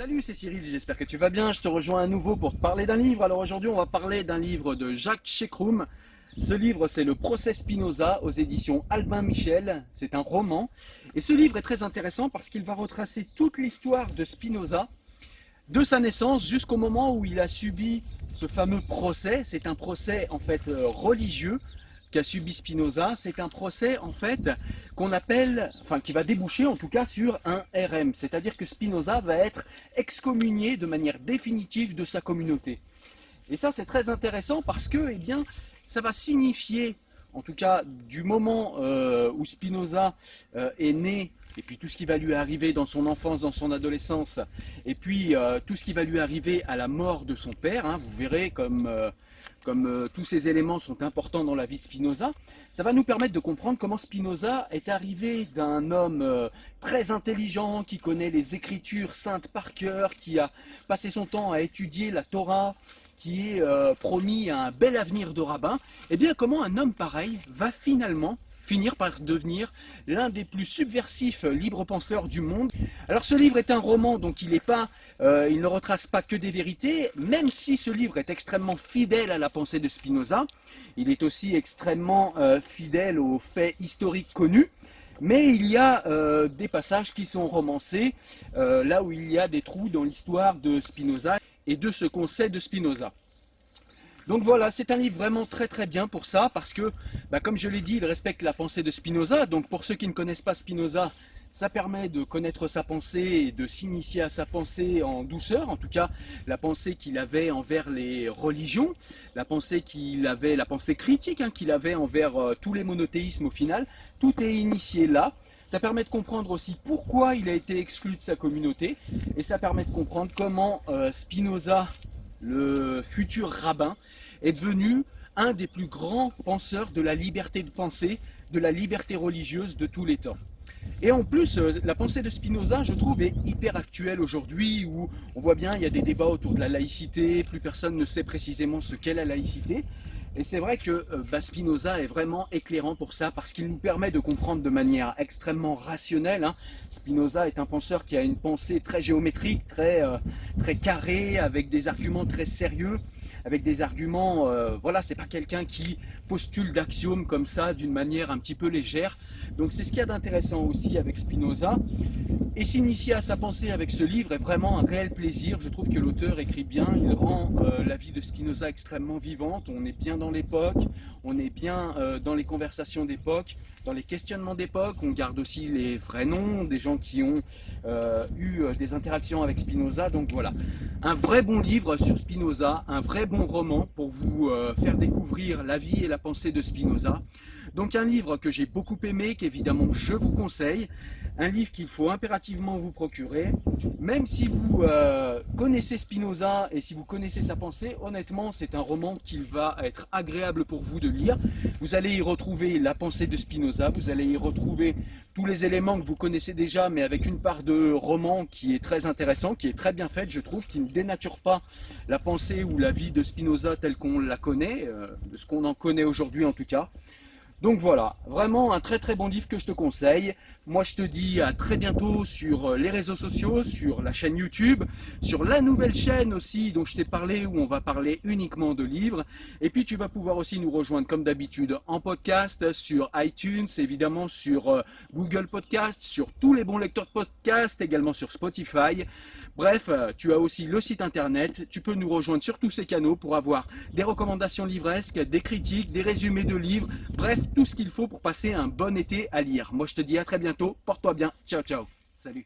Salut, c'est Cyril, j'espère que tu vas bien. Je te rejoins à nouveau pour te parler d'un livre. Alors aujourd'hui, on va parler d'un livre de Jacques Shekroum. Ce livre, c'est Le procès Spinoza aux éditions Albin Michel. C'est un roman. Et ce livre est très intéressant parce qu'il va retracer toute l'histoire de Spinoza, de sa naissance jusqu'au moment où il a subi ce fameux procès. C'est un procès en fait religieux qu'a subi Spinoza. C'est un procès en fait qu'on appelle, enfin qui va déboucher en tout cas sur un RM. C'est-à-dire que Spinoza va être excommunié de manière définitive de sa communauté. Et ça c'est très intéressant parce que eh bien, ça va signifier, en tout cas du moment où Spinoza est né, et puis tout ce qui va lui arriver dans son enfance, dans son adolescence, et puis tout ce qui va lui arriver à la mort de son père, hein, vous verrez comme tous ces éléments sont importants dans la vie de Spinoza, ça va nous permettre de comprendre comment Spinoza est arrivé d'un homme très intelligent, qui connaît les écritures saintes par cœur, qui a passé son temps à étudier la Torah, qui est promis à un bel avenir de rabbin, et bien comment un homme pareil va finalement finir par devenir l'un des plus subversifs libres-penseurs du monde. Alors ce livre est un roman, donc il ne retrace pas que des vérités, même si ce livre est extrêmement fidèle à la pensée de Spinoza, il est aussi extrêmement fidèle aux faits historiques connus, mais il y a des passages qui sont romancés, là où il y a des trous dans l'histoire de Spinoza et de ce qu'on sait de Spinoza. Donc voilà, c'est un livre vraiment très très bien pour ça, parce que, comme je l'ai dit, il respecte la pensée de Spinoza. Donc pour ceux qui ne connaissent pas Spinoza, ça permet de connaître sa pensée et de s'initier à sa pensée en douceur, en tout cas la pensée qu'il avait envers les religions, la pensée critique qu'il avait envers tous les monothéismes au final. Tout est initié là. Ça permet de comprendre aussi pourquoi il a été exclu de sa communauté, et ça permet de comprendre comment Spinoza, le futur rabbin, est devenu un des plus grands penseurs de la liberté de pensée, de la liberté religieuse de tous les temps. Et en plus, la pensée de Spinoza, je trouve, est hyper actuelle aujourd'hui, où on voit bien, il y a des débats autour de la laïcité, plus personne ne sait précisément ce qu'est la laïcité. Et c'est vrai que Spinoza est vraiment éclairant pour ça, parce qu'il nous permet de comprendre de manière extrêmement rationnelle, hein. Spinoza est un penseur qui a une pensée très géométrique, très carrée, avec des arguments très sérieux, avec des arguments, voilà, c'est pas quelqu'un qui postule d'axiomes comme ça, d'une manière un petit peu légère. Donc c'est ce qu'il y a d'intéressant aussi avec Spinoza. Et s'initier à sa pensée avec ce livre est vraiment un réel plaisir. Je trouve que l'auteur écrit bien, il rend la vie de Spinoza extrêmement vivante. On est bien dans l'époque, on est bien dans les conversations d'époque, dans les questionnements d'époque. On garde aussi les vrais noms des gens qui ont eu des interactions avec Spinoza. Donc voilà, un vrai bon livre sur Spinoza, un vrai bon roman pour vous faire découvrir la vie et la pensée de Spinoza. Donc un livre que j'ai beaucoup aimé, qu'évidemment je vous conseille, un livre qu'il faut impérativement vous procurer, même si vous connaissez Spinoza et si vous connaissez sa pensée, honnêtement c'est un roman qui va être agréable pour vous de lire. Vous allez y retrouver la pensée de Spinoza, vous allez y retrouver tous les éléments que vous connaissez déjà, mais avec une part de roman qui est très intéressant, qui est très bien faite, je trouve, qui ne dénature pas la pensée ou la vie de Spinoza telle qu'on la connaît, de ce qu'on en connaît aujourd'hui en tout cas. Donc voilà, vraiment un très très bon livre que je te conseille. Moi je te dis à très bientôt sur les réseaux sociaux, sur la chaîne YouTube, sur la nouvelle chaîne aussi dont je t'ai parlé, où on va parler uniquement de livres. Et puis tu vas pouvoir aussi nous rejoindre comme d'habitude en podcast, sur iTunes, évidemment sur Google Podcast, sur tous les bons lecteurs de podcast, également sur Spotify. Bref, tu as aussi le site internet, tu peux nous rejoindre sur tous ces canaux pour avoir des recommandations livresques, des critiques, des résumés de livres, bref, tout ce qu'il faut pour passer un bon été à lire. Moi je te dis à très bientôt, porte-toi bien, ciao ciao, salut.